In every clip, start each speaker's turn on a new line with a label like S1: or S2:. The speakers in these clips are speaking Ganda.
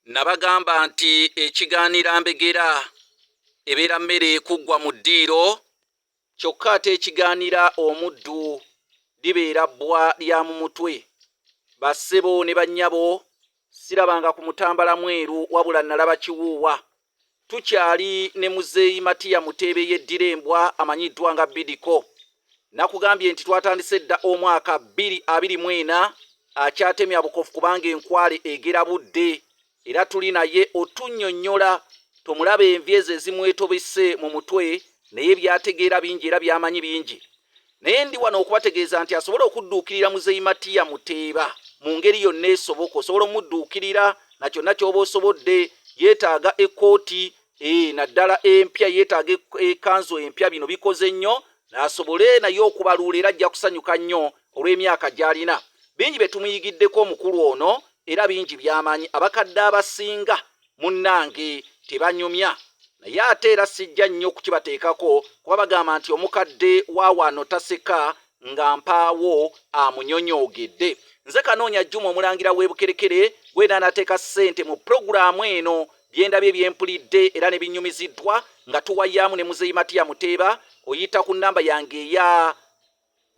S1: Nabagamba nti ekiganira mbegera ebeera mmere kuggwa mu ddiiro kyokka ate ekiganira omuddu libeera bbwa lya mu mutwe. Bassebo ne bannyabo sirabanga ku Mutambala mweru wabula nalaba Kiwuuwa. Tukyali ne Muzeeyi Matiya Muteebe yeddira embwa amanyiddwa nga Bidico. Nakugambye nti twatandise dda omwaka 2024 akyatemya bukofu kubanga enkwale egera budde era tuli naye Akunnyonnyola. Tomulaba envi ezo ezimwetobese mu mutwe naye byategeera bingi era byamanyi bingi. Naye ndi wano okubategeeza nti asobola okudduukirira Muzeeyi Matiya Muteeba mu ngeri yonna esoboka. Osobola omudduukirira na kyonna ky'oba osobodde. Yeetaaga ekkooti naddala empya, yeetaaga ekanzu empya. Bino bikoze nnyo n'asobole naye okubaluula era ajja kusanyuka nnyo olw'emyaka gy'alina. Bingi bye tumuyigiddeko omukulu ono era bingi by'amanyi. Abakadde abasinga munnange tebanyumya naye ate era sijja nnyo kukibateekako kuba bagamba nti omukadde wa wano taseka nga mpaawo amunyonyoogedde. Nze Kanoonya Juma omulangira w'Ebukerekere gwena anateeka ssente mu pulogulaamu eno byendabye byempulidde era ne binyumiziddwa nga tuwayaamu ne Muzeeyi Matiya Muteeba. Oyita ku nnamba yange eya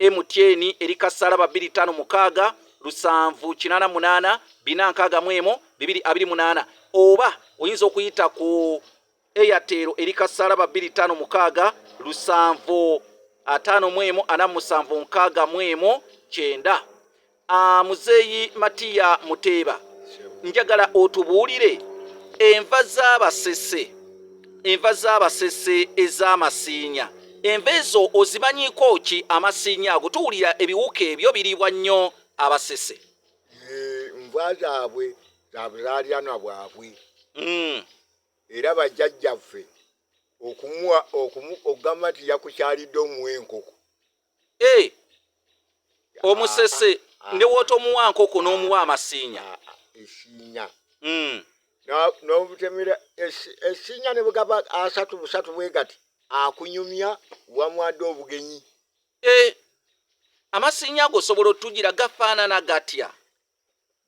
S1: MTN eri kassalaba 256 788 461 228 oba oyinza okuyita ku Airtel eri kassalaba 256 751 477 9. Muzeeyi Matiya Muteeba, njagala otubuulire enva z'Abasese ez'Amasiinya. Enva ezo ozimanyiiko ki? Amasiinya ago tuwulira ebiwuka ebyo biriibwa nnyo Abasese.
S2: Enva zaabwe za buzaalyanwa bwabwe. Era bajjajjaffe okugamba nti yakukyalidde omuwa enkoko.
S1: Omusese ndewoota omuwa nkoko n'omuwa amasiinya.
S2: Esiinya n'obutemera esiinya ne bugaba 3 bwe gati akunyumya wamwadde obugenyi.
S1: Amasiinya ago osobola otugira gafaanana gatya?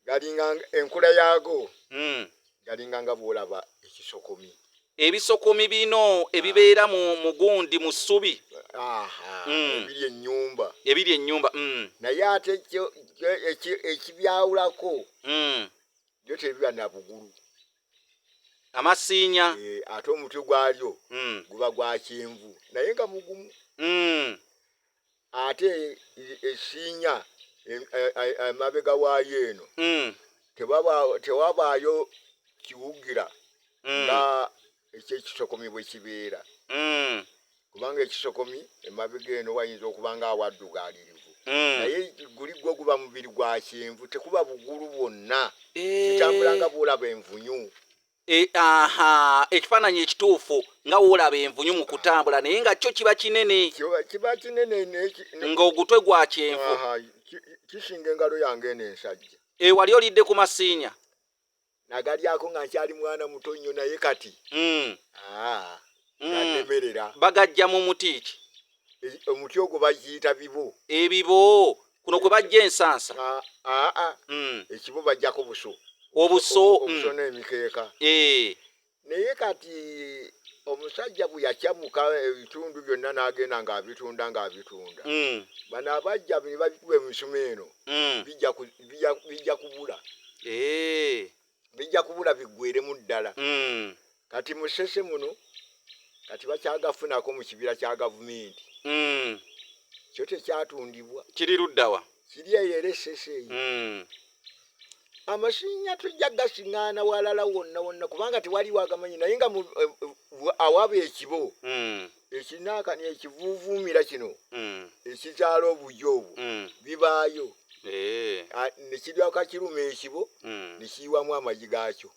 S2: Galinga enkula yaago galinga nga bw'olaba ekisokomi.
S1: Ebisokomi bino ebibeera mu mugundi mu ssubi. Ebiri ennyumba.
S2: Naye ate ekibyawulako byo tebiba na bugulu.
S1: Amasiinya
S2: ate omutwe gwalyo guba gwa kyenvu naye nga mugumu. Ate esiinya emabega waayo eno tewabaayo kiwugira nga ekyekisokomi bwe kibeera. Kubanga ekisokomi emabega eno wayinza okuba nga awaddugaalirivu naye guli gwo guba mubiri gwa kyenvu, tekuba bugulu bwonna, kitambula nga bw'olaba envunyu.
S1: Ekifaananyi ekituufu nga woolaba envunyu mu kutambula naye nga kyo kiba kinene.
S2: Kiba kinene
S1: ng'ogutwe gwa kyenvu.
S2: Kisinga engalo yange eno ensajja.
S1: Wali olidde ku masiinya?
S2: Nagalyako nga nkyali mwana muto nnyo naye kati gannemerera.
S1: Bagajja mu muti ki?
S2: Omuti ogwo bagiyita bibo.
S1: Ebibo kuno kwe bajja ensansa?
S2: Ekibo bajjako buso.
S1: Obuso
S2: n'emikeeka. Naye kati omusajja bwe yakyamuka ebitundu byonna n'agenda ng'abitunda. Bano abajja ne babikuba emisuma eno bijja kubula. Bijja kubula biggweeremu ddala. Kati mu Ssese muno kati bakyagafunako mu kibira kya gavumenti. Kyo tekyatundibwa.
S1: Kiri ludda wa?
S2: Kiri eyo era Ssese eyo. Amasiinya tujja gasiŋŋaana walala wonna kubanga tewali wagamanyi naye nga awaba ekibo ekinaakani ekivuuvuumira kino ekizaala obujo obwo bibaayo. Ne kiryoka kiruma ekibo ne kiyiwamu amagi gaakyo.